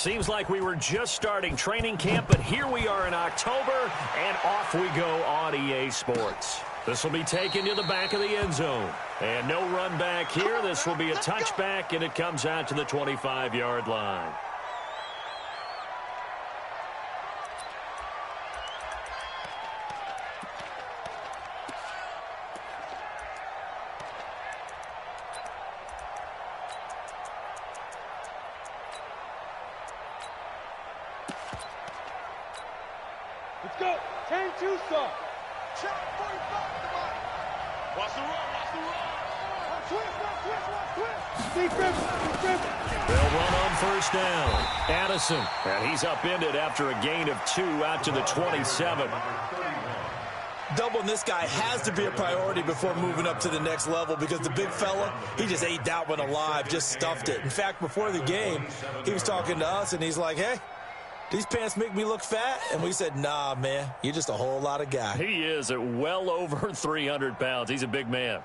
Seems like we were just starting training camp, but here we are in October, and off we go on EA Sports. This will be taken to the back of the end zone. And no run back here. This will be a touchback, and it comes out to the 25-yard line. Let's go. 10-2 start. Check 45 to Mike. Watch the run. Watch the run. Twist. Defense. They'll run on first down. Addison. And he's upended after a gain of 2 out to the 27. Doubling this guy has to be a priority before moving up to the next level because the big fella, he just ate that one alive, just stuffed it. In fact, before the game, he was talking to us, and he's like, hey, these pants make me look fat? And we said, nah, man, you're just a whole lot of guy. He is at well over 300 pounds. He's a big man.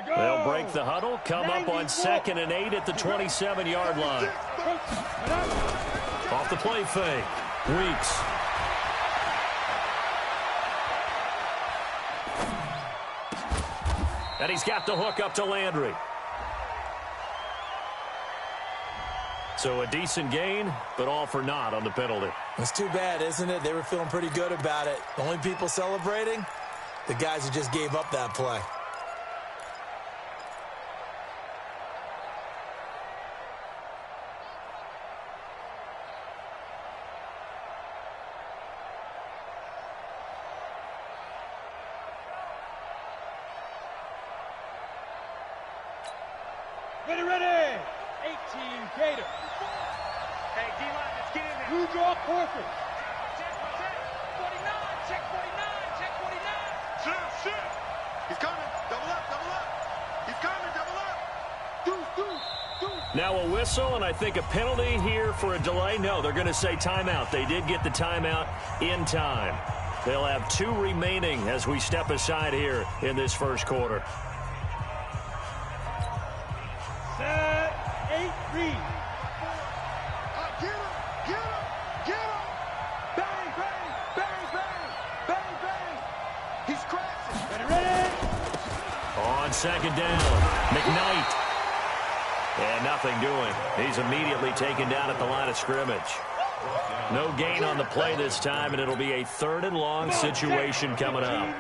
They'll break the huddle, come up on 2nd and 8 at the 27-yard line. Off the play fake. Weeks. And he's got the hook up to Landry. So a decent gain, but all for naught on the penalty. It's too bad, isn't it? They were feeling pretty good about it. The only people celebrating, the guys who just gave up that play. Ready. 18 Gator. Hey, D-line, let's get in there. Who draw Corford? Check 49. Check 49. Check 49. Shit. He's coming. Double up. He's coming. Double up. Deuce. Now a whistle, and I think a penalty here for a delay. No, they're going to say timeout. They did get the timeout in time. They'll have 2 remaining as we step aside here in this first quarter. Set. 8 read. Get him. Bang. He's crashing. Ready. On 2nd down, McKnight. And nothing doing. He's immediately taken down at the line of scrimmage. No gain on the play this time, and it'll be a 3rd and long situation coming up.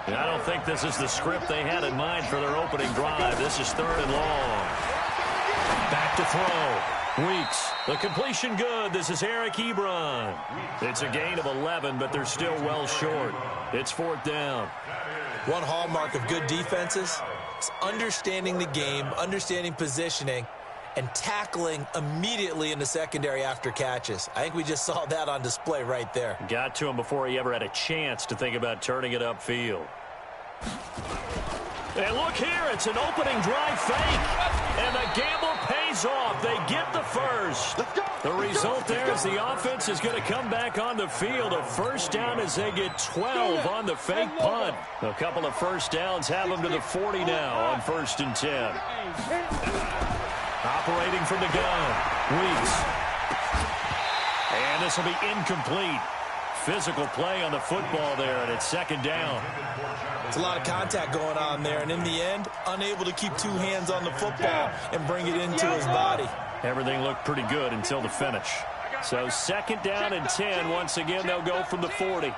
And I don't think this is the script they had in mind for their opening drive. This is 3rd and long. Back to throw. Weeks. The completion good. This is Eric Ebron. It's a gain of 11, but they're still well short. It's 4th down. One hallmark of good defenses is understanding the game, understanding positioning, and tackling immediately in the secondary after catches. I think we just saw that on display right there. Got to him before he ever had a chance to think about turning it upfield. And look here, it's an opening drive fake. And the gamble pays off. They get the first. The result there is the offense is going to come back on the field. A first down as they get 12 on the fake punt. A couple of first downs have them to the 40 now on 1st and 10. Operating from the gun. Weeks. And this will be incomplete. Physical play on the football there, and it's 2nd down. It's a lot of contact going on there, and in the end, unable to keep 2 hands on the football and bring it into his body. Everything looked pretty good until the finish. So 2nd down and 10. Once again, they'll go from the 40.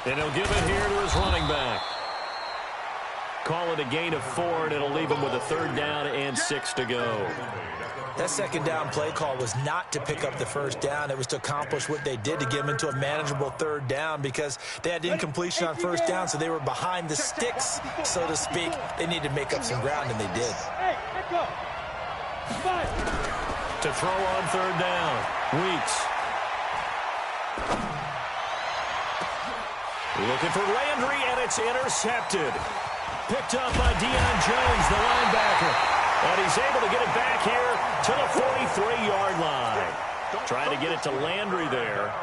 And he'll give it here to his running back. Call it a gain of 4, and it'll leave him with a 3rd down and 6 to go. That 2nd down play call was not to pick up the 1st down. It was to accomplish what they did to get them into a manageable 3rd down because they had incompletion on 1st down, so they were behind the sticks, so to speak. They needed to make up some ground, and they did. To throw on 3rd down. Weeks. Looking for Landry, and it's intercepted. Picked up by Deion Jones, the linebacker. And he's able to get it back here to the 43-yard line. Trying to get it to Landry there.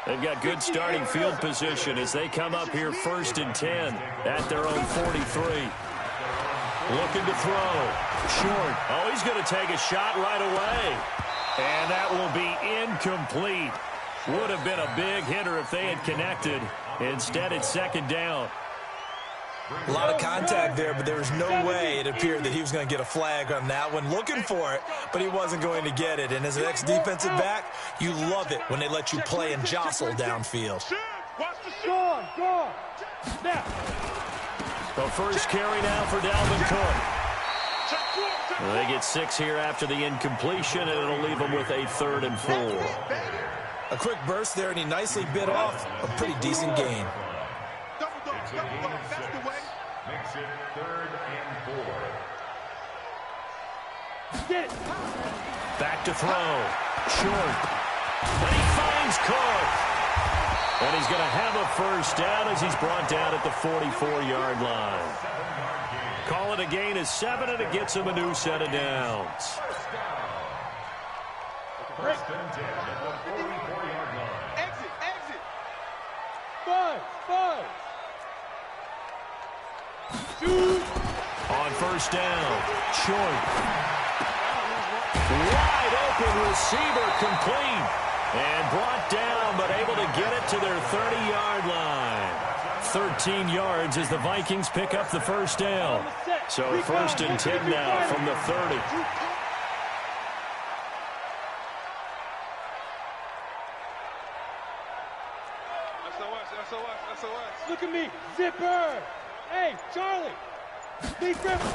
They've got good starting field position as they come up here 1st and 10 at their own 43. Looking to throw. Short. Oh, he's going to take a shot right away. And that will be incomplete. Would have been a big hitter if they had connected. Instead, it's 2nd down. A lot of contact there, but there was no way it appeared that he was going to get a flag on that one. Looking for it, but he wasn't going to get it. And as an ex-defensive back, you love it when they let you play and jostle downfield. Go. Now. The first carry now for Dalvin Cook. They get 6 here after the incompletion, and it'll leave them with a 3rd and 4. A quick burst there, and he nicely bit off a pretty decent gain. Makes it 3rd and 4. Get it. Back to throw. Short. And he finds Cook. And he's going to have a first down as he's brought down at the 44-yard line. Call it a gain of 7, and it gets him a new set of downs. First and 10 at the 44-yard line. Exit. 5. Shoot. On first down. Short. Wide open receiver complete. And brought down, but able to get it to their 30-yard line. 13 yards as the Vikings pick up the first down. So 1st and 10 now from the 30. SOS. Look at me. Zipper. Hey, Charlie. Be careful.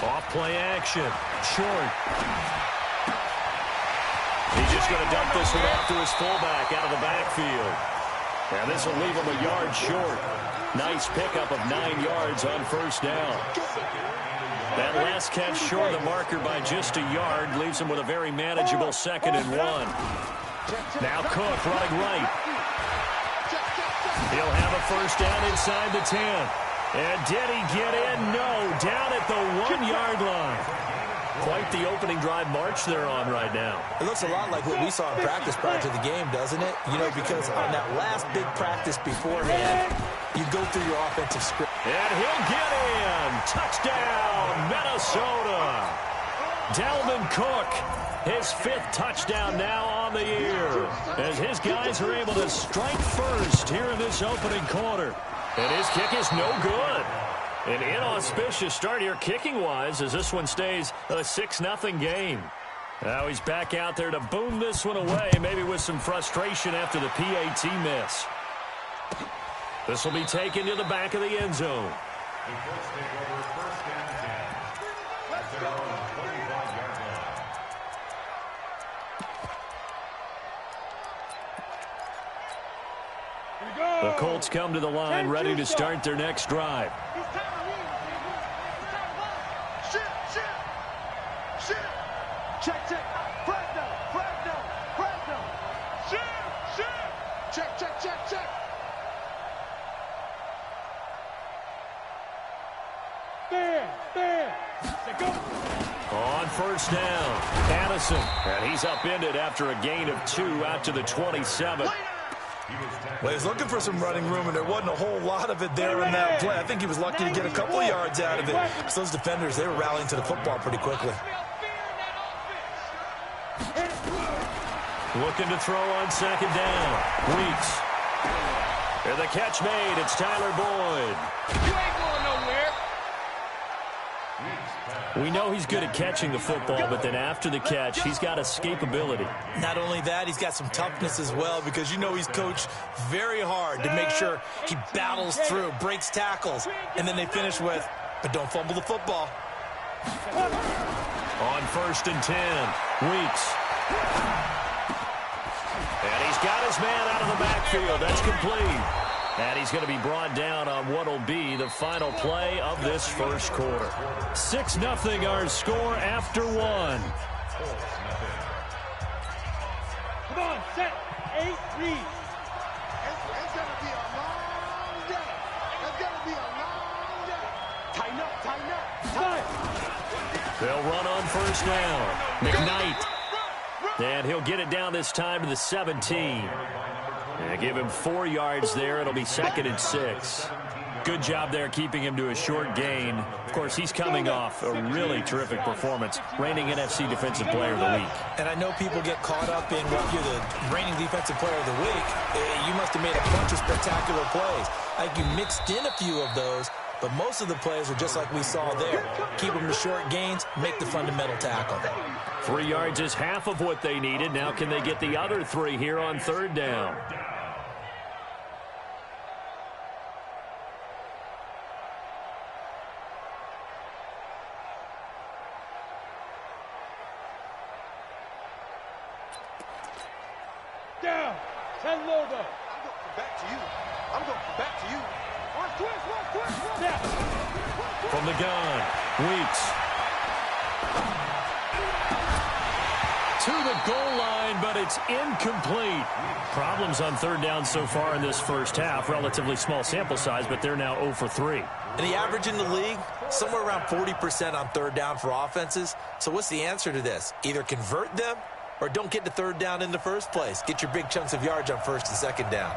Off play action. Short. He's just going to dump this one off to his fullback out of the backfield. And this will leave him a yard short. Nice pickup of 9 yards on first down. That last catch short of the marker by just a yard leaves him with a very manageable 2nd and 1. Now Cook running right. He'll have a first down inside the 10. And did he get in? No, down at the 1-yard line. Quite the opening drive march they're on right now. It looks a lot like what we saw in practice prior to the game, doesn't it? You know, because on that last big practice beforehand, you go through your offensive script. And he'll get in. Touchdown, Minnesota. Dalvin Cook, his 5th touchdown now on the year, as his guys are able to strike first here in this opening quarter. And his kick is no good. An inauspicious start here kicking-wise as this one stays a 6-0 game. Now he's back out there to boom this one away, maybe with some frustration after the PAT miss. This will be taken to the back of the end zone. The Colts take over 1st and 10. Let's go. 25-yard line. The Colts come to the line ready to start their next drive. Check. Fresno. Shoot. Check. Bam. Go. On first down, Addison. And he's upended after a gain of 2 out to the 27. Well, he was looking for some running room, and there wasn't a whole lot of it there on that play. I think he was lucky to get a couple of yards out of it. So those defenders, they were rallying to the football pretty quickly. Looking to throw on 2nd down. Weeks. And the catch made. It's Tyler Boyd. You ain't going nowhere. We know he's good at catching the football, but then after the catch, he's got escapability. Not only that, he's got some toughness as well, because you know he's coached very hard to make sure he battles through, breaks tackles, and then they finish with, but don't fumble the football. On 1st and 10, Weeks. And he's got his man out of the backfield. That's complete. And he's going to be brought down on what will be the final play of this first quarter. 6-0 our score after 1. Come on, set. 8 reads. It's going to be a long day. It's going to be a long day. Tighten up. Time. They'll run on first down. McKnight. And he'll get it down this time to the 17. Give him 4 yards there. It'll be 2nd and 6. Good job there keeping him to a short gain. Of course, he's coming off a really terrific performance, reigning NFC Defensive Player of the Week. And I know people get caught up in what you're the reigning Defensive Player of the Week. You must have made a bunch of spectacular plays. I think you mixed in a few of those, but most of the plays are just like we saw there. Keep them to short gains, make the fundamental tackle. 3 yards is half of what they needed. Now can they get the other 3 here on 3rd down? Down. 10 logo. I'm going back to you. I'm going back to you. Watch twist. Yeah. From the gun, Weeks. To the goal line, but it's incomplete. Problems on 3rd down so far in this first half. Relatively small sample size, but they're now 0 for 3. And the average in the league, somewhere around 40% on 3rd down for offenses. So what's the answer to this? Either convert them or don't get to 3rd down in the first place. Get your big chunks of yards on 1st and 2nd down.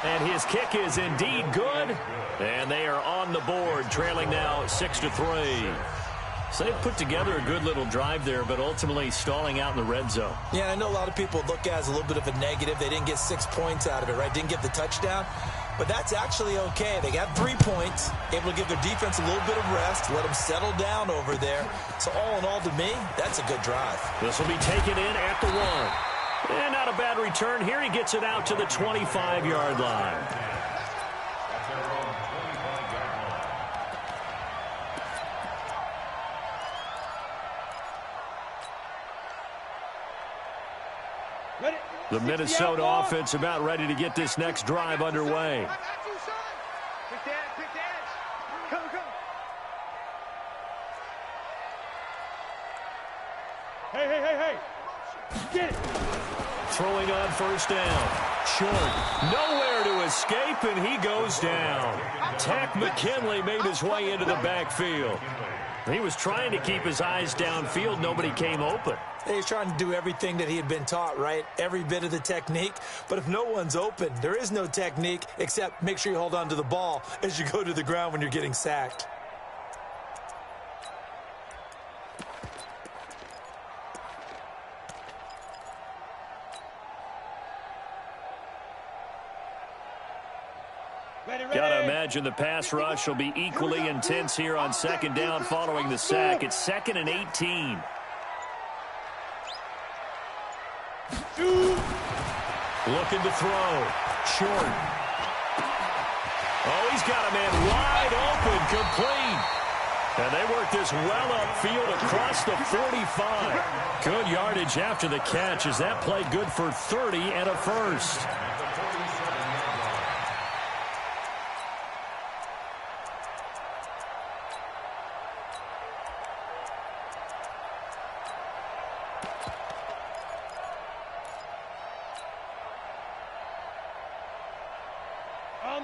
And his kick is indeed good. And they are on the board, trailing now 6-3. So they've put together a good little drive there, but ultimately stalling out in the red zone. Yeah, I know a lot of people look at it as a little bit of a negative. They didn't get 6 points out of it, right? Didn't get the touchdown. But that's actually okay. They got 3 points, able to give their defense a little bit of rest, let them settle down over there. So all in all, to me, that's a good drive. This will be taken in at the 1. And not a bad return here. He gets it out to the 25-yard line. The Minnesota offense about ready to get this next drive underway. Hey. Get it. Throwing on 1st down. Short. Nowhere to escape, and he goes down. Tack McKinley made his way into the backfield. He was trying to keep his eyes downfield. Nobody came open. He's trying to do everything that he had been taught, right? Every bit of the technique. But if no one's open, there is no technique except make sure you hold on to the ball as you go to the ground when you're getting sacked. Gotta imagine the pass rush will be equally intense here on 2nd down following the sack. It's 2nd and 18. Looking to throw. Short. Oh, he's got a man wide open, complete. And they work this well upfield across the 45. Good yardage after the catch as that play good for 30 and a first.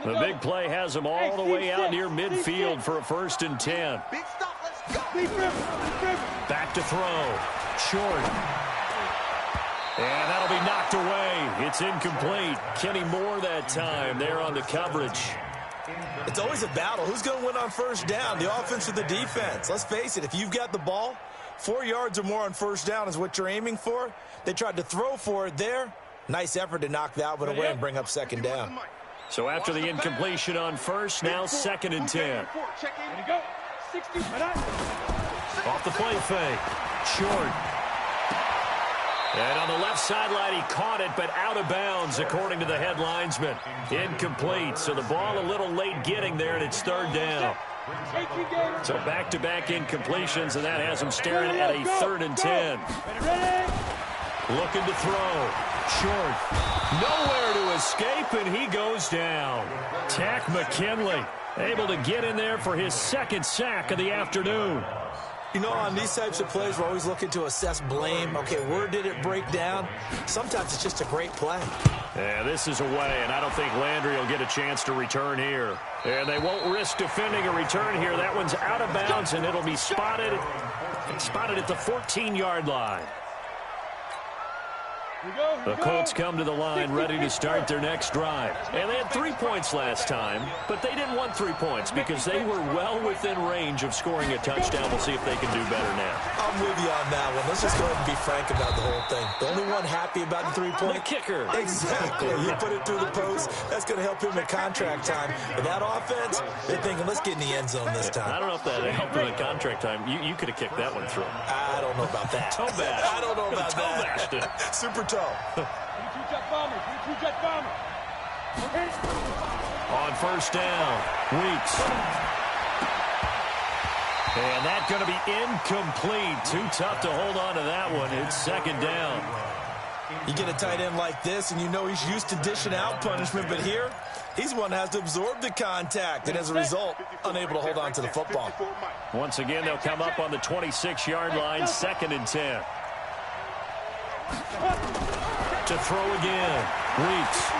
The big play has him all the way out near midfield for a 1st and 10. Big stop, let's go. Back to throw. Short. And that'll be knocked away. It's incomplete. Kenny Moore that time there on the coverage. It's always a battle. Who's going to win on 1st down, the offense or the defense? Let's face it, if you've got the ball, 4 yards or more on 1st down is what you're aiming for. They tried to throw for it there. Nice effort to knock that one away and bring up 2nd down. So after the incompletion on 1st, now 2nd and 10. Go. 60. Off the play fake. Short. And on the left sideline, he caught it, but out of bounds, according to the head linesman. Incomplete. So the ball a little late getting there, and it's 3rd down. So back-to-back incompletions, and that has him staring at a 3rd and 10. Looking to throw. Short. Nowhere to escape, and he goes down. Tack McKinley able to get in there for his 2nd sack of the afternoon. You know, on these types of plays, we're always looking to assess blame. Okay, where did it break down? Sometimes it's just a great play. Yeah, this is away, and I don't think Landry will get a chance to return here. And they won't risk defending a return here. That one's out of bounds, and it'll be spotted at the 14-yard line. The Colts come to the line ready to start their next drive. And they had 3 points last time, but they didn't want 3 points because they were well within range of scoring a touchdown. We'll see if they can do better now. I'm with you on that one. Let's just go ahead and be frank about the whole thing. The only one happy about the 3-point? The kicker. Exactly. You put it through the post. That's going to help him in contract time. But that offense, they're thinking, let's get in the end zone this time. I don't know if that helped him in contract time. You could have kicked that one through. I don't know about that. Toe bash. I don't know about that. Super toe. On first down, Weeks. And that's going to be incomplete. Too tough to hold on to that one. It's second down. You get a tight end like this, and you know he's used to dishing out punishment, but here, he's one that has to absorb the contact, and as a result, unable to hold on to the football. Once again, they'll come up on the 26-yard line, 2nd and 10. To throw again, Weeks.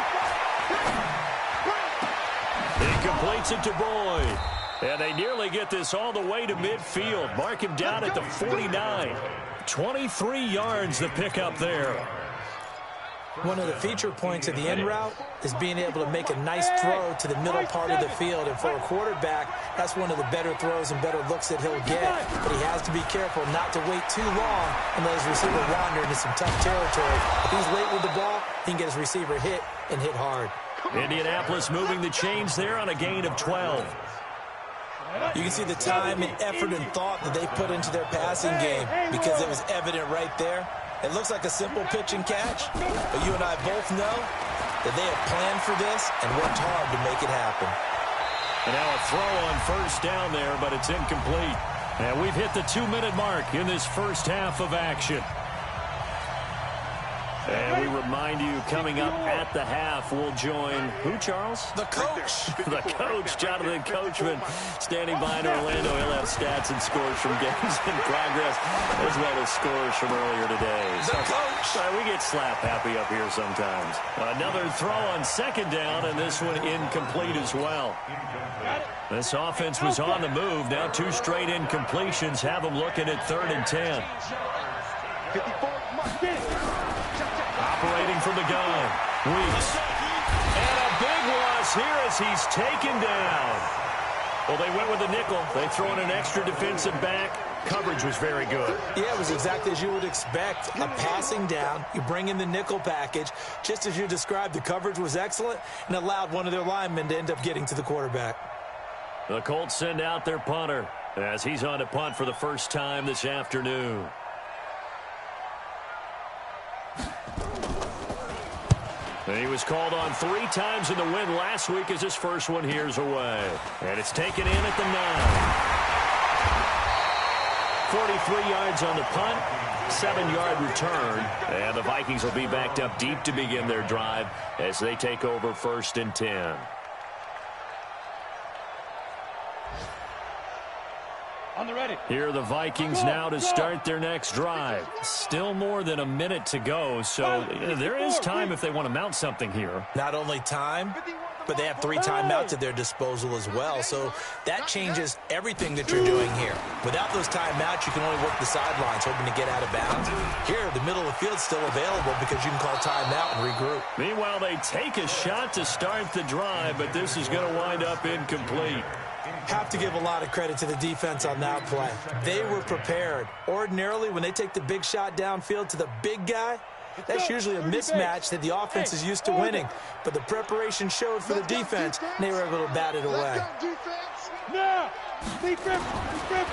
He completes it to Boyd. And they nearly get this all the way to midfield. Mark him down at the 49. 23 yards the pick up there. One of the feature points of the end route is being able to make a nice throw to the middle part of the field. And for a quarterback, that's one of the better throws and better looks that he'll get. But he has to be careful not to wait too long and let his receiver wander into some tough territory. If he's late with the ball, he can get his receiver hit and hit hard. Indianapolis moving the chains there on a gain of 12. You can see the time and effort and thought that they put into their passing game because it was evident right there. It looks like a simple pitch and catch, but you and I both know that they have planned for this and worked hard to make it happen. And now a throw on first down there, but it's incomplete. And we've hit the 2-minute mark in this first half of action. And we remind you, coming up at the half, we'll join who, Charles? The coach. The coach, Jonathan Coachman, standing by in Orlando. He'll have stats and scores from games in progress, as well as scores from earlier today. The coach. We get slap happy up here sometimes. Another throw on second down, and this one incomplete as well. This offense was on the move. Now 2 straight incompletions have them looking at 3rd and 10. 54. Operating from the gun, Weeks. And a big loss here as he's taken down. Well, they went with a nickel. They throw in an extra defensive back. Coverage was very good. Yeah, it was exactly as you would expect. A passing down, you bring in the nickel package. Just as you described, the coverage was excellent and allowed one of their linemen to end up getting to the quarterback. The Colts send out their punter as he's on to punt for the first time this afternoon. He was called on 3 times in the win last week as his first one here's away. And it's taken in at the 9. 43 yards on the punt, 7-yard return. And the Vikings will be backed up deep to begin their drive as they take over 1st and 10. On the ready. Here are the Vikings now to start their next drive. Still more than a minute to go, so there is time if they want to mount something here. Not only time, but they have 3 timeouts at their disposal as well, so that changes everything that you're doing here. Without those timeouts, you can only work the sidelines, hoping to get out of bounds. Here, the middle of the field's still available because you can call timeout and regroup. Meanwhile, they take a shot to start the drive, but this is going to wind up incomplete. Have to give a lot of credit to the defense on that play. They were prepared. Ordinarily, when they take the big shot downfield to the big guy, that's usually a mismatch that the offense is used to winning. But the preparation showed for the defense, and they were able to bat it away.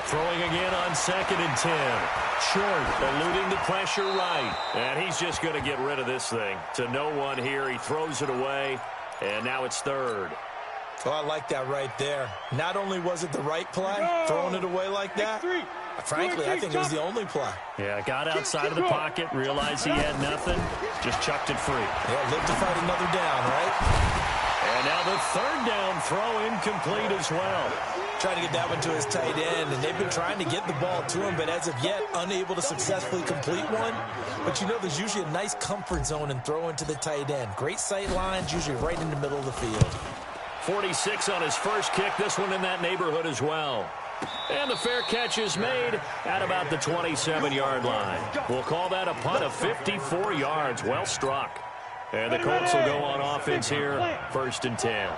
Throwing again on 2nd and 10. Short, eluding the pressure right. And he's just going to get rid of this thing. To no one here, he throws it away, and now it's 3rd. Oh, I like that right there. Not only was it the right play, throwing it away like that, frankly, I think it was the only play. Yeah, got outside of the pocket, realized he had nothing, just chucked it free. Yeah, live to fight another down, right? And now the 3rd down throw incomplete as well. Trying to get that one to his tight end, and they've been trying to get the ball to him, but as of yet, unable to successfully complete one. But you know, there's usually a nice comfort zone in throwing to the tight end. Great sight lines, usually right in the middle of the field. 46 on his first kick. This one in that neighborhood as well. And the fair catch is made at about the 27-yard line. We'll call that a punt of 54 yards. Well struck. And the Colts will go on offense here, 1st and 10.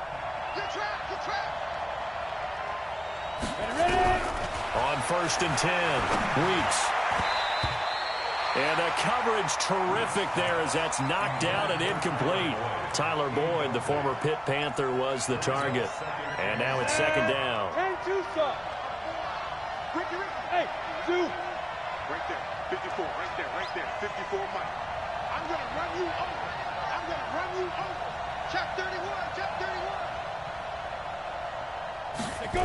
On 1st and 10, Weeks. And the coverage terrific there as that's knocked down and incomplete. Tyler Boyd, the former Pitt Panther, was the target. And now it's 2nd down. Hey, two. Right there, 54, right there, 54, Mike. I'm going to run you over. Check 31, check 31. Go.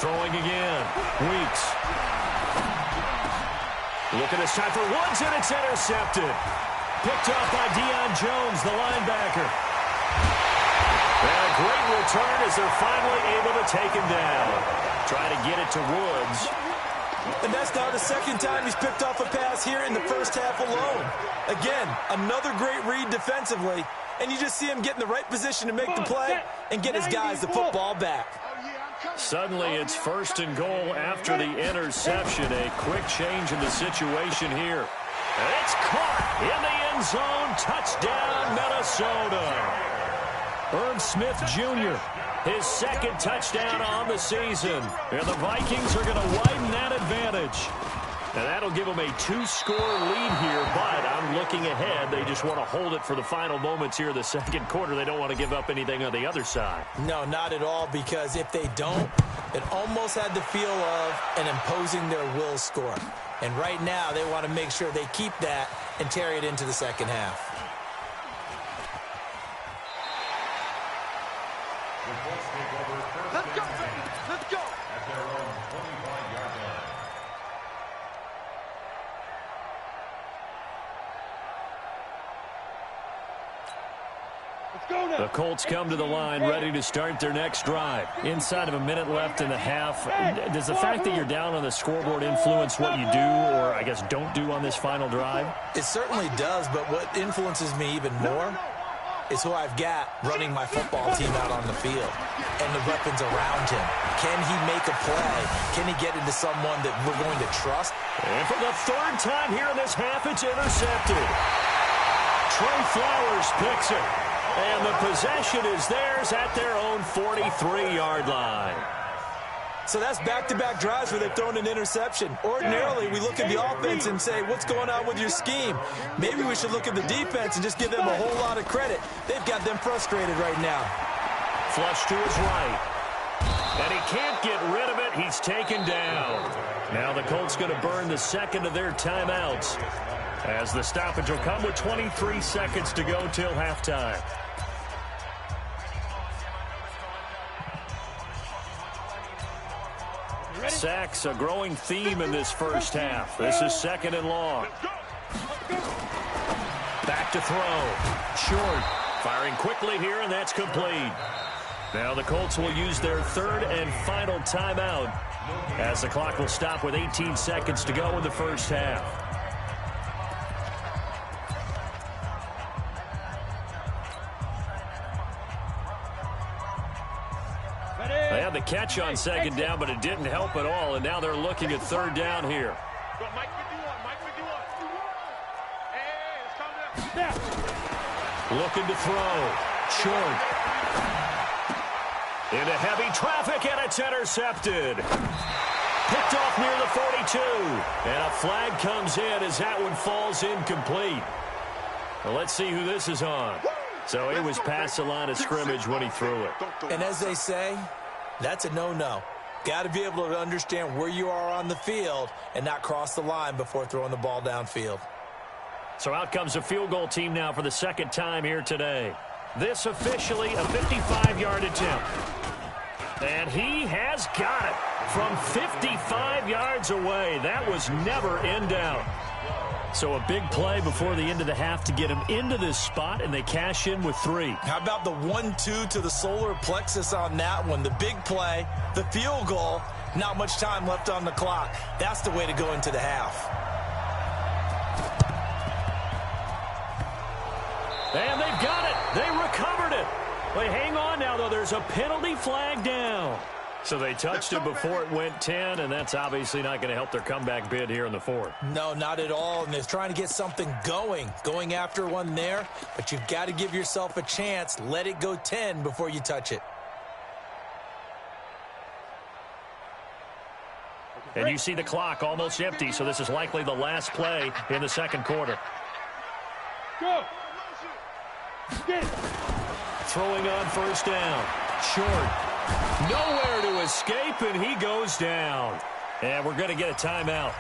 Throwing again, Weeks. Looking this time for Woods, and it's intercepted. Picked off by Deion Jones, the linebacker. And a great return as they're finally able to take him down. Try to get it to Woods. And that's now the 2nd time he's picked off a pass here in the 1st half alone. Again, another great read defensively, and you just see him get in the right position to make the play and get his guys the football back. Suddenly it's 1st and goal after the interception. A quick change in the situation here. And it's caught in the end zone. Touchdown, Minnesota. Herb Smith Jr., his 2nd touchdown on the season. And the Vikings are going to widen that advantage. And that'll give them a 2-score lead here, but I'm looking ahead. They just want to hold it for the final moments here in the 2nd quarter. They don't want to give up anything on the other side. No, not at all, because if they don't, it almost had the feel of an imposing their will score. And right now, they want to make sure they keep that and carry it into the 2nd half. Let's go, baby. Let's go. At their own 25-yard line. The Colts come to the line ready to start their next drive. Inside of a minute left in the half. Does the fact that you're down on the scoreboard influence what you do, or I guess don't do on this final drive? It certainly does, but what influences me even more is who I've got running my football team out on the field and the weapons around him. Can he make a play? Can he get into someone that we're going to trust? And for the 3rd time here in this half, it's intercepted. Trey Flowers picks it. And the possession is theirs at their own 43-yard line. So that's back-to-back drives where they've thrown an interception. Ordinarily, we look at the offense and say, what's going on with your scheme? Maybe we should look at the defense and just give them a whole lot of credit. They've got them frustrated right now. Flush to his right. And he can't get rid of it. He's taken down. Now the Colts going to burn the 2nd of their timeouts, as the stoppage will come with 23 seconds to go till halftime. Sacks, a growing theme in this 1st half. This is 2nd and long. Back to throw. Short. Firing quickly here, and that's complete. Now the Colts will use their 3rd and final timeout, as the clock will stop with 18 seconds to go in the 1st half. They had the catch on 2nd down, but it didn't help at all, and now they're looking at 3rd down here. Mike 51. Hey, it's coming up. Looking to throw. Short. Into heavy traffic, and it's intercepted. Picked off near the 42. And a flag comes in as that one falls incomplete. Well, let's see who this is on. So it was past the line of scrimmage when he threw it. And as they say, that's a no-no. Got to be able to understand where you are on the field and not cross the line before throwing the ball downfield. So out comes a field goal team now for the 2nd time here today. This officially a 55-yard attempt. And he has got it from 55 yards away. That was never in doubt. So a big play before the end of the half to get him into this spot, and they cash in with 3. How about the 1-2 to the solar plexus on that one? The big play, the field goal, not much time left on the clock. That's the way to go into the half. And they've got it. They recovered it. Wait, hang on now, though. There's a penalty flag down. So they touched it before it went 10, and that's obviously not going to help their comeback bid here in the fourth. No, not at all, and they're trying to get something going after one there, but you've got to give yourself a chance. Let it go 10 before you touch it. And you see the clock almost empty, so this is likely the last play in the second quarter. Go. Get it. Throwing on first down. Short. Nowhere to escape, and he goes down. And we're going to get a timeout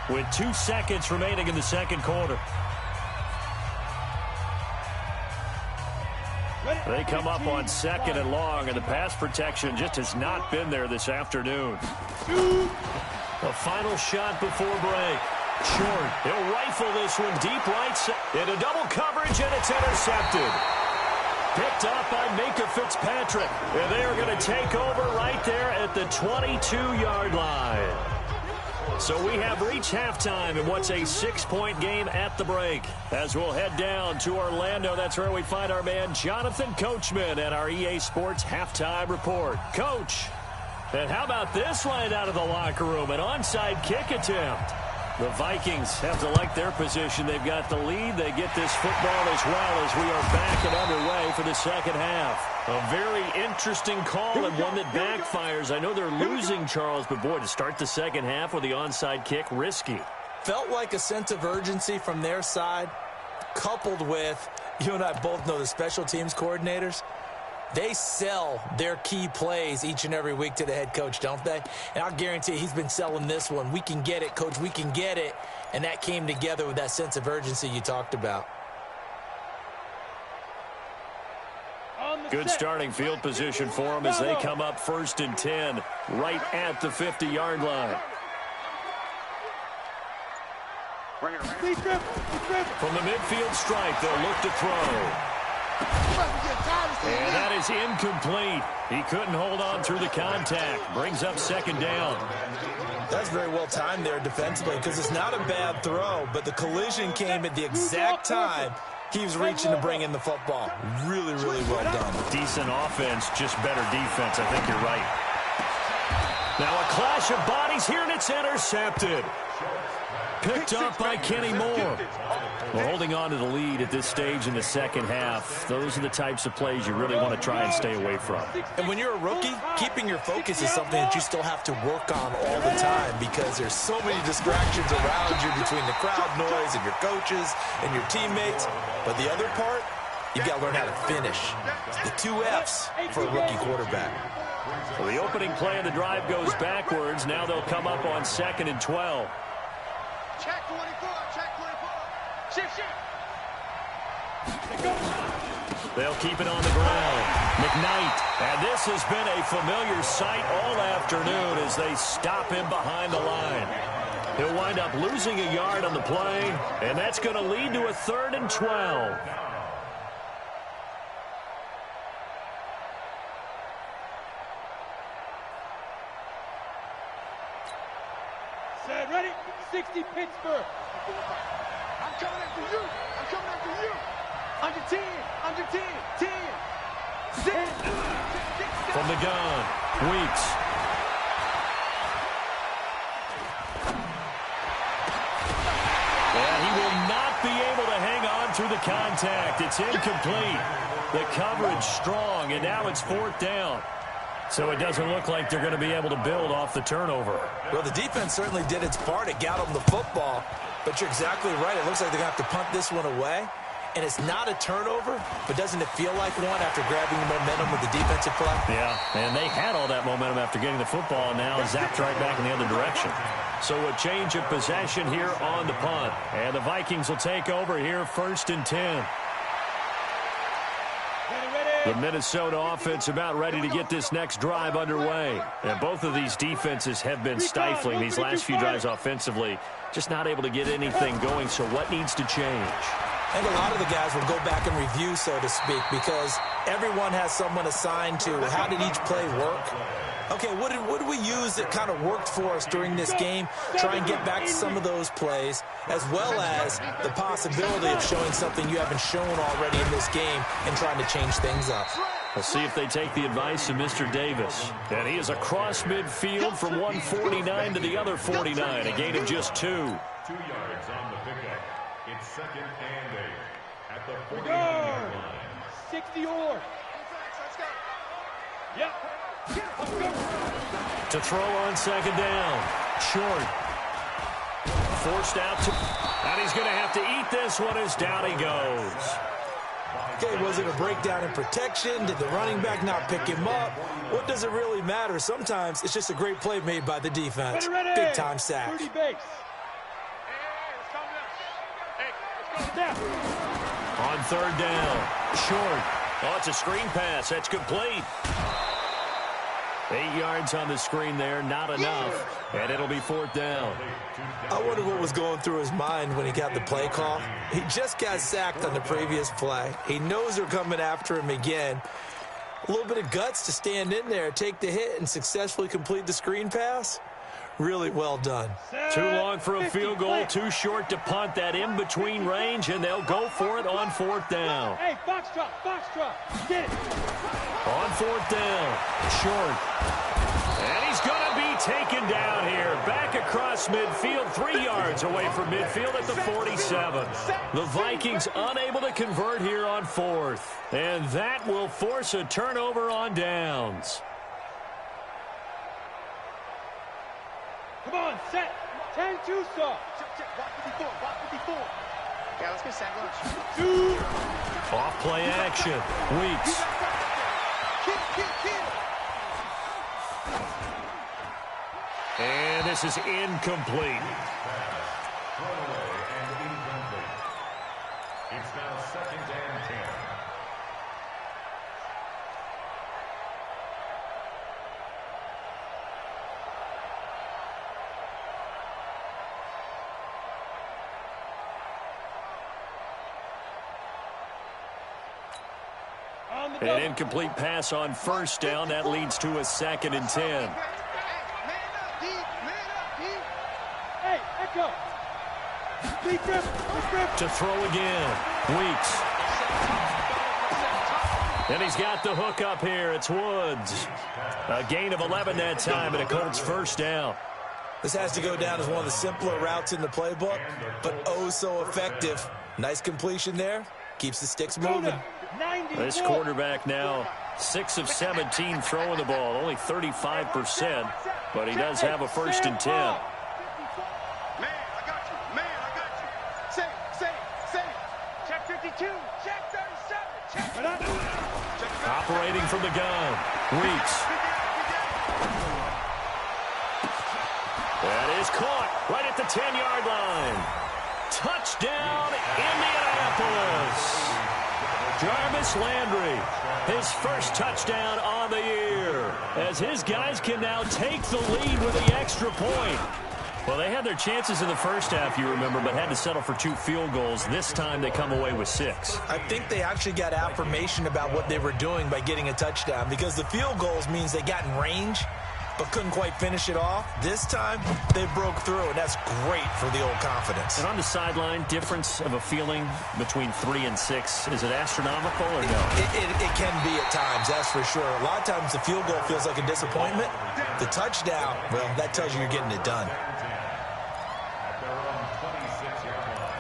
with 2 seconds remaining in the second quarter. They come up on second and long, and the pass protection just has not been there this afternoon. The final shot before break. Short. He'll rifle this one deep right into double coverage, and it's intercepted. Picked up by Minka Fitzpatrick. And they are going to take over right there at the 22-yard line. So we have reached halftime in what's a 6-point game at the break. As we'll head down to Orlando, that's where we find our man Jonathan Coachman at our EA Sports Halftime Report. Coach, and how about this line out of the locker room? An onside kick attempt. The Vikings have to like their position. They've got the lead. They get this football as well as we are back and underway for the second half. A very interesting call and one that backfires. I know they're losing, Charles, but boy, to start the second half with the onside kick, risky. Felt like a sense of urgency from their side, coupled with, you and I both know the special teams coordinators. They sell their key plays each and every week to the head coach, don't they? And I'll guarantee he's been selling this one. We can get it, coach. We can get it. And that came together with that sense of urgency you talked about. Good starting field position for them as they come up 1st and 10 right at the 50-yard line. From the midfield stripe, they'll look to throw. And that is incomplete. He couldn't hold on through the contact. Brings up second down. That's very well timed there defensively because it's not a bad throw, but the collision came at the exact time he was reaching to bring in the football. Really, really well done. Decent offense, just better defense. I think you're right. Now a clash of bodies here, and it's intercepted. Picked up by Kenny Moore. Well, holding on to the lead at this stage in the second half, those are the types of plays you really want to try and stay away from. And when you're a rookie, keeping your focus is something that you still have to work on all the time because there's so many distractions around you between the crowd noise and your coaches and your teammates. But the other part, you've got to learn how to finish. The 2 F's for a rookie quarterback. Well, the opening play of the drive goes backwards. Now they'll come up on 2nd and 12. Check 24, check 24. Shift. They'll keep it on the ground. McKnight. And this has been a familiar sight all afternoon as they stop him behind the line. He'll wind up losing a yard on the play, and that's going to lead to a 3rd and 12. Set, ready? 60 Pittsburgh. I'm coming after you. I'm coming after you. Under 10. Under 10. 10. 6. From the gun, Weeks. And he will not be able to hang on through the contact. It's incomplete. The coverage strong, and now it's 4th down. So it doesn't look like they're going to be able to build off the turnover. Well, the defense certainly did its part. It got them the football. But you're exactly right. It looks like they're going to have to punt this one away. And it's not a turnover, but doesn't it feel like one after grabbing the momentum with the defensive play? Yeah, and they had all that momentum after getting the football, and now zapped right back in the other direction. So a change of possession here on the punt. And the Vikings will take over here 1st and 10. The Minnesota offense about ready to get this next drive underway. And both of these defenses have been stifling these last few drives offensively. Just not able to get anything going, so what needs to change? And a lot of the guys will go back and review, so to speak, because everyone has someone assigned to how did each play work. Okay, what did we use that kind of worked for us during this game? Try and get back to some of those plays, as well as the possibility of showing something you haven't shown already in this game and trying to change things up. Let's see if they take the advice of Mr. Davis. And he is across midfield from 149 to the other 49, a gain of just 2. 2 yards on the pickup. It's 2nd and 8 at the 49-yard line. 60 or. Yep. To throw on 2nd down. Short. Forced out to... And he's going to have to eat this one as down he goes. Okay, was it a breakdown in protection? Did the running back not pick him up? What does it really matter? Sometimes it's just a great play made by the defense. Big time sack. 30 base. On 3rd down. Short. Oh, it's a screen pass. That's complete. 8 yards on the screen there. Not enough. And it'll be 4th down. I wonder what was going through his mind when he got the play call. He just got sacked on the previous play. He knows they're coming after him again. A little bit of guts to stand in there, take the hit, and successfully complete the screen pass. Really well done. Too long for a field goal, too short to punt. That in-between range, and they'll go for it on 4th down. Hey, box drop, get it. On 4th down, short. And he's going to be taken down here. Back across midfield, 3 yards away from midfield at the 47. The Vikings unable to convert here on 4th. And that will force a turnover on downs. Come on, set. 10-2 saw. Block 54. Yeah, let's get sack lunch. 2. Off play action. Weeks. And this is incomplete. Throwaway and incomplete. It's now 2nd and 10. An incomplete pass on 1st down. That leads to a 2nd and 10. Hey, Echo. Deep grip. To throw again. Weeks. And he's got the hook up here. It's Woods. A gain of 11 that time and a Colts 1st down. This has to go down as one of the simpler routes in the playbook, but oh so effective. Nice completion there. Keeps the sticks moving. This quarterback now 6 of 17 throwing the ball, only 35%, but he does have a 1st and 10. Man, I got you. Say. Check 52. Check 37. Check. Operating from the gun. Weeks. That is caught right at the 10-yard line. Touchdown, Indianapolis. Jarvis Landry, his 1st touchdown on the year, as his guys can now take the lead with the extra point. Well, they had their chances in the 1st half, you remember, but had to settle for 2 field goals. This time they come away with 6. I think they actually got affirmation about what they were doing by getting a touchdown, because the field goals means they got in range but couldn't quite finish it off. This time, they broke through, and that's great for the old confidence. And on the sideline, difference of a feeling between 3 and 6, is it astronomical or no? It can be at times, that's for sure. A lot of times the field goal feels like a disappointment. The touchdown, well, that tells you you're getting it done. At their own 26-yard line.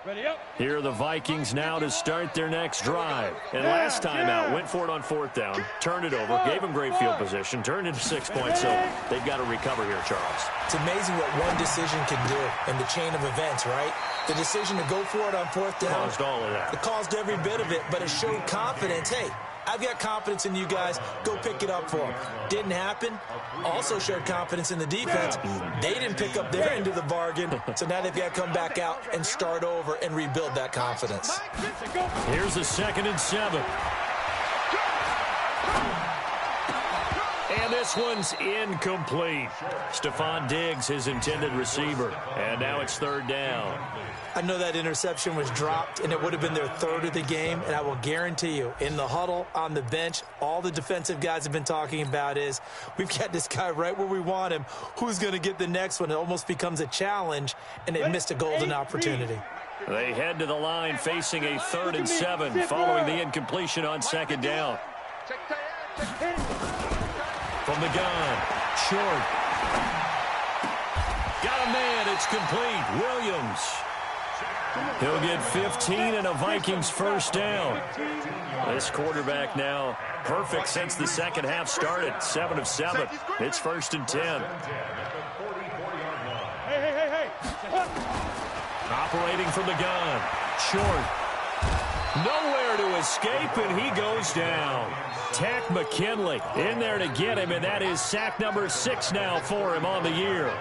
Ready up. Here are the Vikings now to start their next drive. And last time out, went for it on 4th down, turned it over, gave them great field position, turned into 6 points, so they've got to recover here, Charles. It's amazing what one decision can do in the chain of events, right? The decision to go for it on 4th down. Caused all of that. It caused every bit of it, but it showed confidence. Hey, I've got confidence in you guys. Go pick it up for them. Didn't happen. Also showed confidence in the defense. They didn't pick up their end of the bargain, so now they've got to come back out and start over and rebuild that confidence. Here's a 2nd and 7. And And this one's incomplete. Stephon Diggs, his intended receiver. And now it's third down. I know that interception was dropped, and it would have been their third of the game, and I will guarantee you, in the huddle, on the bench, all the defensive guys have been talking about is, we've got this guy right where we want him. Who's going to get the next one? It almost becomes a challenge, and they missed a golden opportunity. They head to the line facing a 3rd and 7 following the incompletion on second down. From the gun, short. Got a man, it's complete. Williams. He'll get 15 and a Vikings first down. This quarterback now perfect since the second half started. 7 of 7. It's 1st and 10. Hey. Operating from the gun. Short. Nowhere to escape, and he goes down. Tack McKinley in there to get him, and that is sack number 6 now for him on the year.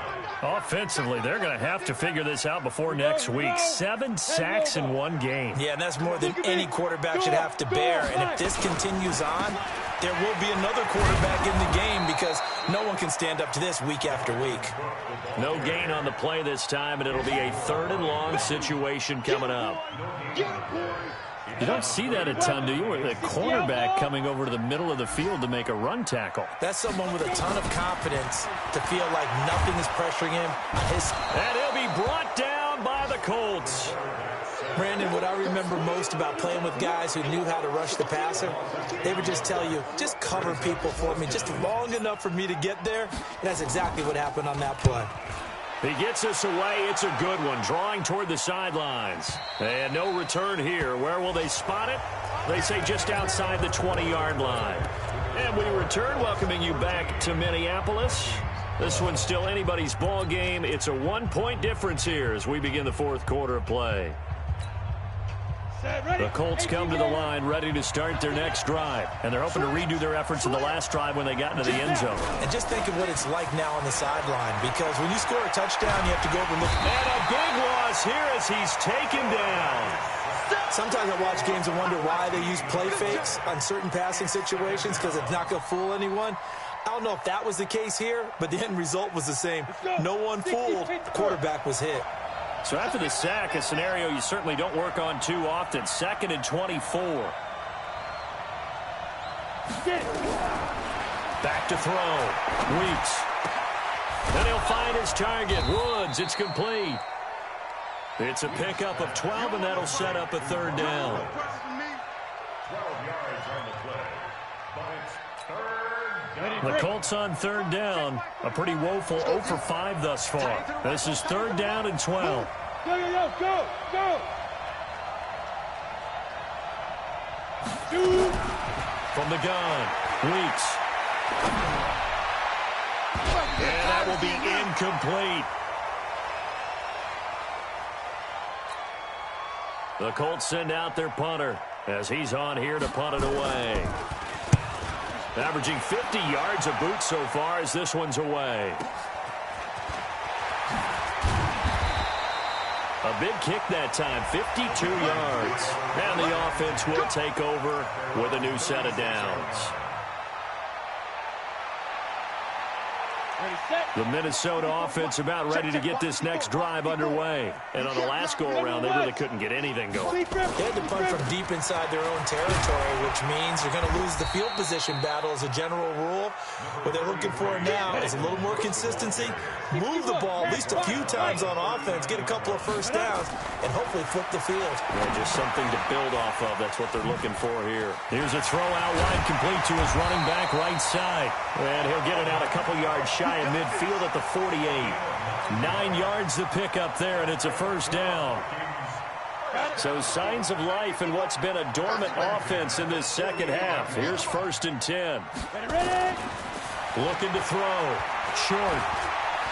Offensively, they're going to have to figure this out before next week. 7 sacks in one game. Yeah, and that's more than any quarterback should have to bear. And if this continues on, there will be another quarterback in the game because no one can stand up to this week after week. No gain on the play this time, and it'll be a 3rd and long situation coming up. You don't see that a ton, do you? With a cornerback coming over to the middle of the field to make a run tackle. That's someone with a ton of confidence to feel like nothing is pressuring him. And he'll be brought down by the Colts. Brandon, what I remember most about playing with guys who knew how to rush the passer, they would just tell you, just cover people for me, just long enough for me to get there. And that's exactly what happened on that play. He gets us away. It's a good one, drawing toward the sidelines. And no return here. Where will they spot it? They say just outside the 20-yard line. And we return, welcoming you back to Minneapolis. This one's still anybody's ball game. It's a 1-point difference here as we begin the 4th quarter of play. The Colts come to the line ready to start their next drive. And they're hoping to redo their efforts in the last drive when they got into the end zone. And just think of what it's like now on the sideline, because when you score a touchdown, you have to go over and look. And a big loss here as he's taken down. Sometimes I watch games and wonder why they use play fakes on certain passing situations, because it's not going to fool anyone. I don't know if that was the case here, but the end result was the same. No one fooled. The quarterback was hit. So after the sack, a scenario you certainly don't work on too often. 2nd and 24. Back to throw. Weeks. Then he'll find his target. Woods. It's complete. It's a pickup of 12, and that'll set up a 3rd down. 12 yards on the play. But it's 3rd down. The Colts on 3rd down. A pretty woeful 0 for 5 thus far. This is 3rd down and 12. Go. From the gun, Weeks. And that will be incomplete. The Colts send out their punter as he's on here to punt it away. Averaging 50 yards a boot so far as this one's away. A big kick that time, 52 yards. And the offense will take over with a new set of downs. The Minnesota offense about ready to get this next drive underway. And on the last go-around, they really couldn't get anything going. They had to punt from deep inside their own territory, which means they're going to lose the field position battle as a general rule. What they're looking for now is a little more consistency, move the ball at least a few times on offense, get a couple of first downs, and hopefully flip the field. Yeah, just something to build off of. That's what they're looking for here. Here's a throw out wide, complete to his running back right side. And he'll get it out a couple yards shy of midfield at the 48. 9 yards to pick up there, and it's a first down. So signs of life in what's been a dormant offense in this second half. Here's 1st and 10. Looking to throw. Short.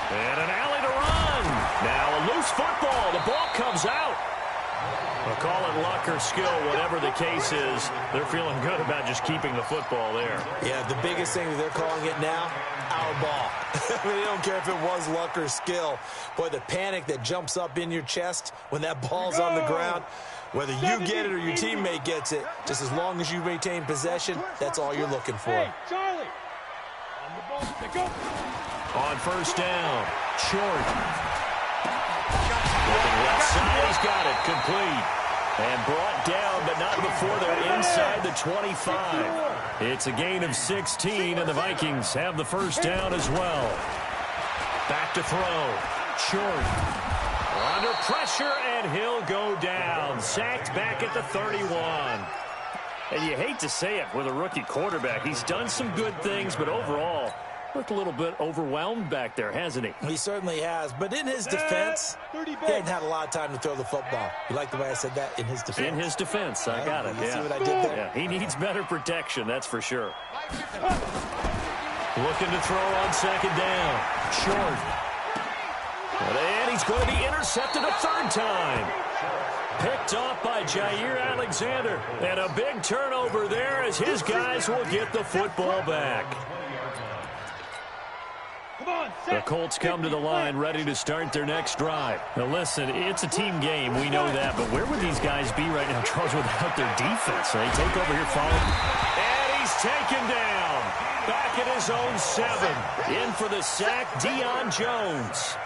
And an alley to run. Now a loose football. The ball comes out. We'll call it luck or skill, whatever the case is. They're feeling good about just keeping the football there. Yeah, the biggest thing that they're calling it now, our ball. I mean, they don't care if it was luck or skill. Boy, the panic that jumps up in your chest when that ball's on the ground, whether you get it or your teammate gets it, just as long as you maintain possession, that's all you're looking for. Hey, Charlie. On first down, short. Looking left side, he's got it, complete. And brought down, but not before they're inside the 25. It's a gain of 16, and the Vikings have the first down as well. Back to throw, short. Under pressure, and he'll go down. Sacked back at the 31. And you hate to say it with a rookie quarterback. He's done some good things, but overall, looked a little bit overwhelmed back there, hasn't he? He certainly has. But in his defense, he hadn't had a lot of time to throw the football. You like the way I said that? In his defense. In his defense. I got it. You see what I did there? Yeah, he needs better protection, that's for sure. Looking to throw on second down. Short. And he's going to be intercepted a third time. Picked off by Jair Alexander. And a big turnover there as his guys will get the football back. The Colts come to the line ready to start their next drive. Now listen, it's a team game, we know that, but where would these guys be right now, Charles, without their defense? They take over here following. And he's taken down. Back at his own 7. In for the sack, Deion Jones.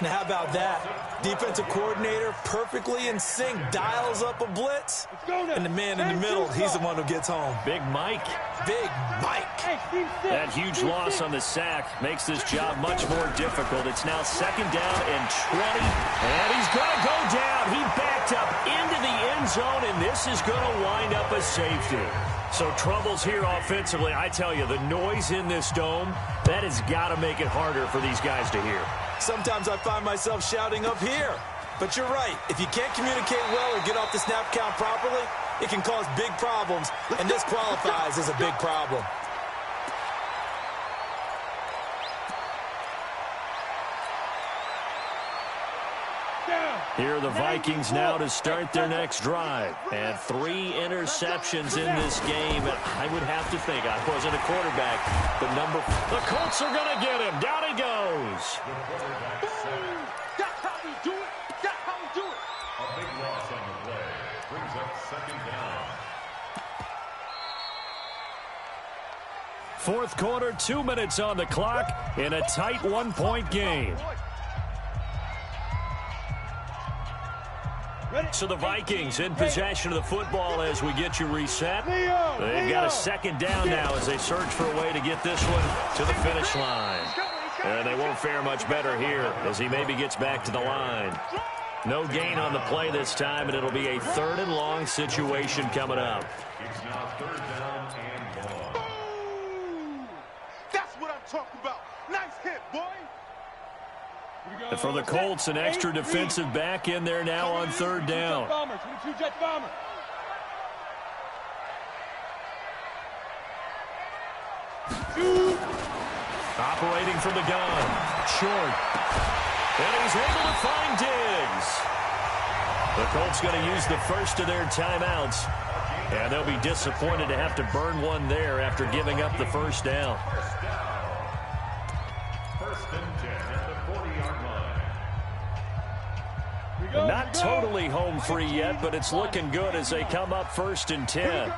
Now, how about that? Defensive coordinator perfectly in sync, dials up a blitz. And the man in the middle, he's the one who gets home. Big Mike. Big Mike. That huge loss on the sack makes this job much more difficult. It's now second down and 20. And he's going to go down. He backed up into the end zone, and this is going to wind up a safety. So troubles here offensively. I tell you, the noise in this dome, that has got to make it harder for these guys to hear. Sometimes I find myself shouting up here. But you're right. If you can't communicate well or get off the snap count properly, it can cause big problems, and this qualifies as a big problem. Here are the Vikings now to start their next drive. And 3 interceptions in this game. I would have to think, I wasn't a quarterback, but the Colts are going to get him. Down he goes. That's how we do it. That's how we do it. A big loss on the play. Brings up second down. Fourth quarter, 2 minutes on the clock in a tight 1-point game. So the Vikings in possession of the football as we get you reset. They've got a second down now as they search for a way to get this one to the finish line. And they won't fare much better here as he maybe gets back to the line. No gain on the play this time, and it'll be a 3rd and long situation coming up. It's now 3rd down and 1. That's what I'm talking about. Nice hit, boy. And for the Colts, an extra defensive back in there now on 3rd down. 22 Jet Bomber. Operating from the gun. Short. And he's able to find Diggs. The Colts going to use the first of their timeouts. And they'll be disappointed to have to burn one there after giving up the first down. First and 10 at the 40-yard line. Not totally home free yet, but it's looking good as they come up 1st and 10.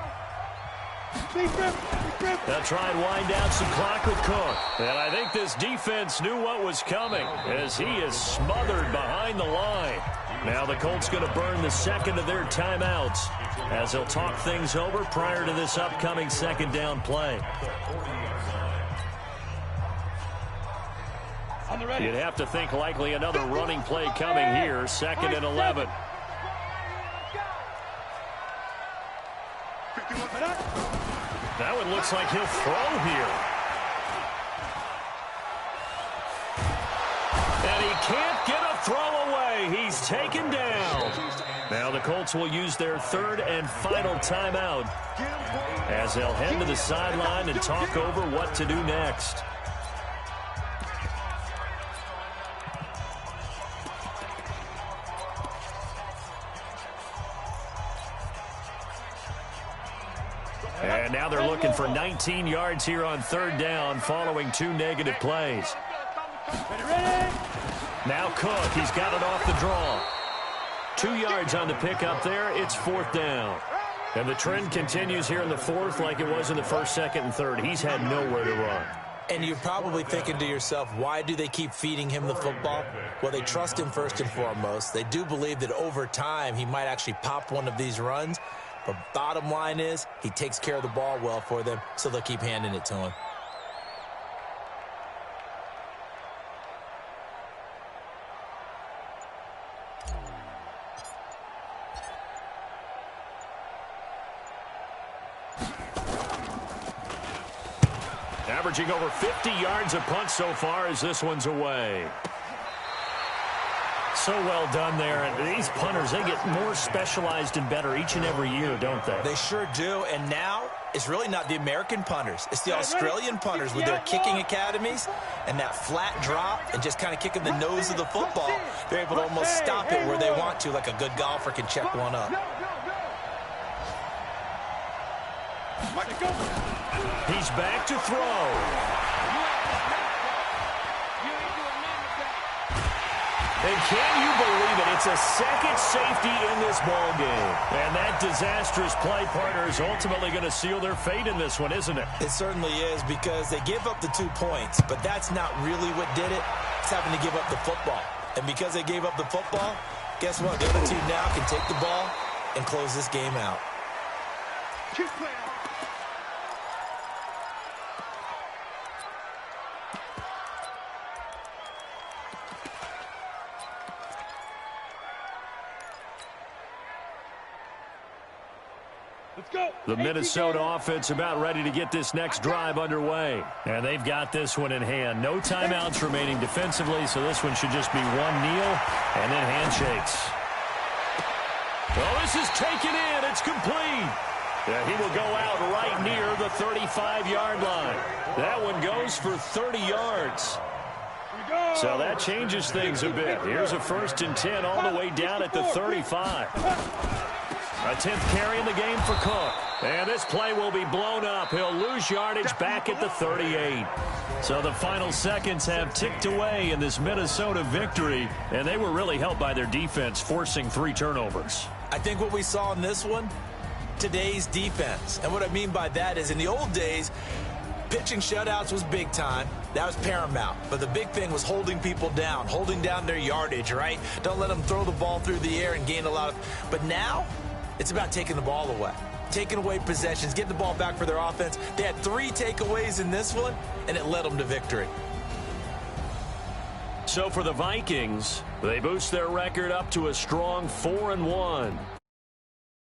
They'll try and wind down some clock with Cook. And I think this defense knew what was coming as he is smothered behind the line. Now the Colts going to burn the second of their timeouts as they'll talk things over prior to this upcoming second down play. You'd have to think likely another running play coming here, 2nd and 11. That one looks like he'll throw here. And he can't get a throw away. He's taken down. Now the Colts will use their 3rd and final timeout as they'll head to the sideline and talk over what to do next. And now they're looking for 19 yards here on 3rd down following 2 negative plays. Now Cook, he's got it off the draw. 2 yards on the pickup there. It's 4th down. And the trend continues here in the 4th like it was in the 1st, 2nd, and 3rd. He's had nowhere to run. And you're probably thinking to yourself, why do they keep feeding him the football? Well, they trust him first and foremost. They do believe that over time he might actually pop one of these runs. But bottom line is he takes care of the ball well for them, so they'll keep handing it to him. Averaging over 50 yards a punt so far as this one's away. So well done there. And these punters, they get more specialized and better each and every year, don't they? They sure do. And now it's really not the American punters. It's the Australian punters with their kicking academies and that flat drop and just kind of kicking the nose of the football. They're able to almost stop it where they want to, like a good golfer can check one up. He's back to throw. And can you believe it? It's a second safety in this ball game. And that disastrous play, partner, is ultimately going to seal their fate in this one, isn't it? It certainly is, because they give up the 2 points, but that's not really what did it. It's having to give up the football. And because they gave up the football, guess what? The other team now can take the ball and close this game out. Keep playing. The Minnesota offense about ready to get this next drive underway. And they've got this one in hand. No timeouts remaining defensively, so this one should just be one kneel and then handshakes. Well, this is taken in. It's complete. Yeah, he will go out right near the 35-yard line. That one goes for 30 yards. So that changes things a bit. Here's a 1st and 10 all the way down at the 35. A 10th carry in the game for Cook. And this play will be blown up. He'll lose yardage back at the 38. So the final seconds have ticked away in this Minnesota victory. And they were really helped by their defense, forcing 3 turnovers. I think what we saw in this one, today's defense. And what I mean by that is in the old days, pitching shutouts was big time. That was paramount. But the big thing was holding people down, holding down their yardage, right? Don't let them throw the ball through the air and gain a lot of... But now, it's about taking the ball away. Taking away possessions, getting the ball back for their offense. They had 3 takeaways in this one, and it led them to victory. So for the Vikings, they boost their record up to a strong 4-1.